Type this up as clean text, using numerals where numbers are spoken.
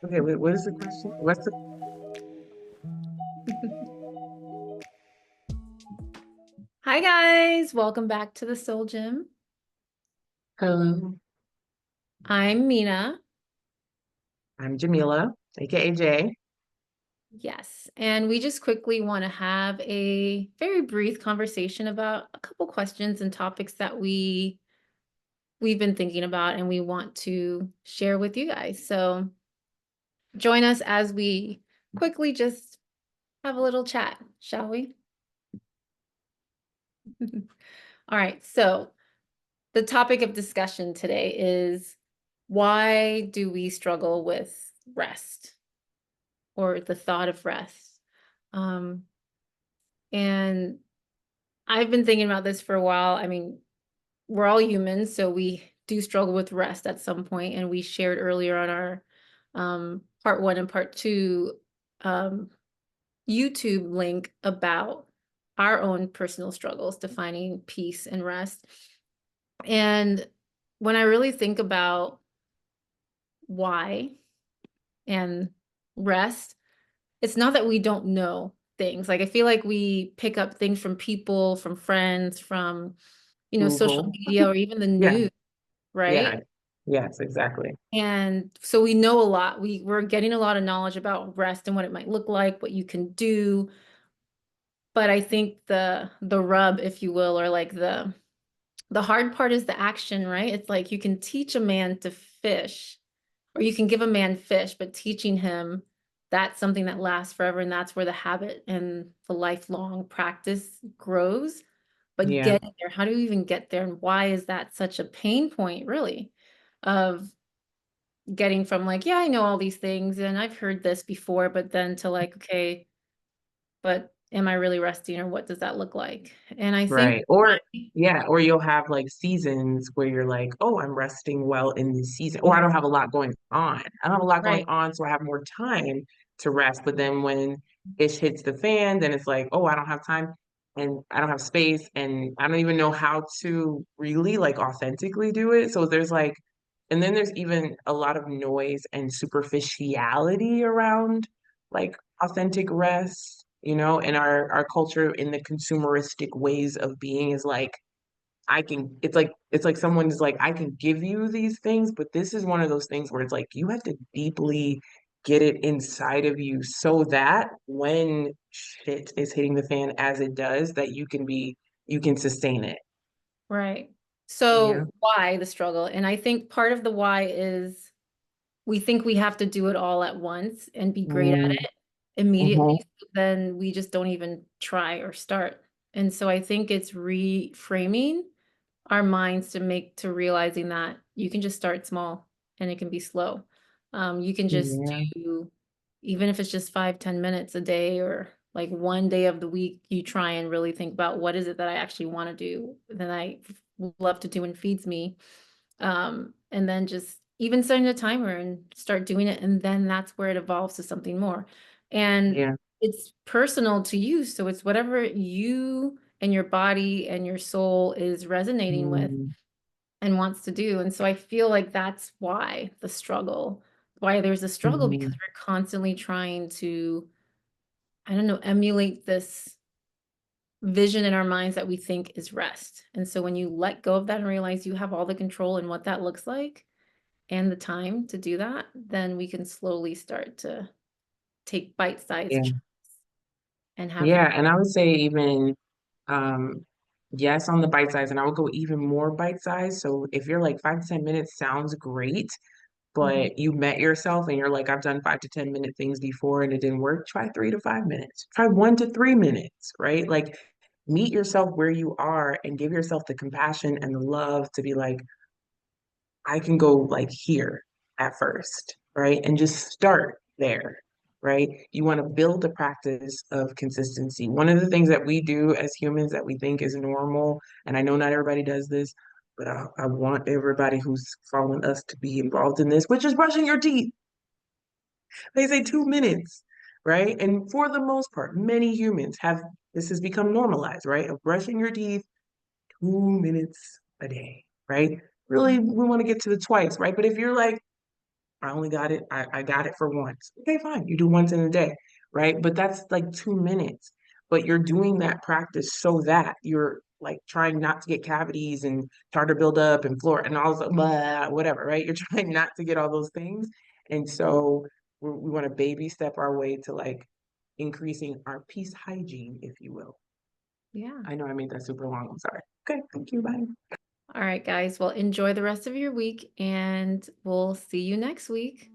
Okay, wait, what is the question? What's the Hi guys, welcome back to the Soul Gym. Hello, I'm Mina. I'm Jamila, aka Jay. Yes, and we just quickly want to have a very brief conversation about a couple questions and topics that we've been thinking about and we want to share with you guys. So join us as we quickly just have a little chat, shall we? All right, so the topic of discussion today is why do we struggle with rest or the thought of rest? Um, and I've been thinking about this for a while. I mean, we're all humans, so we do struggle with rest at some point, and we shared earlier on our part one and part two um, YouTube link about our own personal struggles defining peace and rest. And when I really think about why and rest, it's not that we don't know things. Like I feel like we pick up things from people, from friends, from social Google. media or even the Yeah, news, right? yeah, yes, exactly. And so we know a lot. We're getting a lot of knowledge about rest and what it might look like, what you can do. But I think the rub, if you will, or like the hard part is the action, right? It's like you can teach a man to fish, or you can give a man fish, but teaching him, that's something that lasts forever, and that's where the habit and the lifelong practice grows. But Yeah, getting there, how do you even get there? And why is that such a pain point, really, of getting from like, yeah, I know all these things and I've heard this before, but then to like, okay, but am I really resting or what does that look like? And I think, right. Or yeah, or you'll have like seasons where you're like, oh, I'm resting well in this season, or I don't have a lot going on. I don't have a lot going right, on, so I have more time to rest. But then when ish hits the fan, then it's like, oh, I don't have time and I don't have space and I don't even know how to really like authentically do it. So there's like, and then there's even a lot of noise and superficiality around like authentic rest, and our culture in the consumeristic ways of being is like I can it's like someone's like I can give you these things, but this is one of those things where it's like you have to deeply get it inside of you so that when shit is hitting the fan as it does, that you can sustain it. right. Yeah. So why the struggle? And I think part of the why is we think we have to do it all at once and be great at Mm-hmm. it immediately. So then we just don't even try or start. And so I think it's reframing our minds to realizing that you can just start small and it can be slow. You can just Yeah. do, even if it's just 5, 10 minutes a day or like one day of the week, you try and really think about what is it that I actually want to do that I love to do and feeds me. And then just even setting a timer and start doing it. And then that's where it evolves to something more. And Yeah. it's personal to you. So it's whatever you and your body and your soul is resonating with Mm-hmm. and wants to do. And so I feel like that's why the struggle, why there's a struggle, because Mm-hmm. we're constantly trying to, I don't know, emulate this vision in our minds that we think is rest. And so when you let go of that and realize you have all the control and what that looks like and the time to do that, then we can slowly start to take bite-sized Yeah. chunks and have Yeah. And I would say even yes on the bite size, and I would go even more bite size. So if you're like 5 to 10 minutes sounds great, Mhm. but you met yourself and you're like, I've done 5 to 10 minute things before and it didn't work, try 3 to 5 minutes. Try 1 to 3 minutes, right? Like meet yourself where you are and give yourself the compassion and the love to be like, I can go like here at first, right? And just start there, right? You want to build a practice of consistency. One of the things that we do as humans that we think is normal, and I know not everybody does this, but I want everybody who's following us to be involved in this, which is brushing your teeth. They say 2 minutes, right? And for the most part, many humans have this has become normalized, right? Of brushing your teeth 2 minutes a day, right? Really, we want to get to the twice, right? But if you're like, I only got it, I got it for once. Okay, fine. You do once in a day, right? But that's like 2 minutes. But you're doing that practice so that you're like trying not to get cavities and tartar buildup and floor and all blah, whatever, right? You're trying not to get all those things. And so we want to baby step our way to like increasing our peace hygiene, if you will. Yeah. I know I made that super long. I'm sorry. Okay, thank you. Bye. All right, guys. Well, enjoy the rest of your week and we'll see you next week.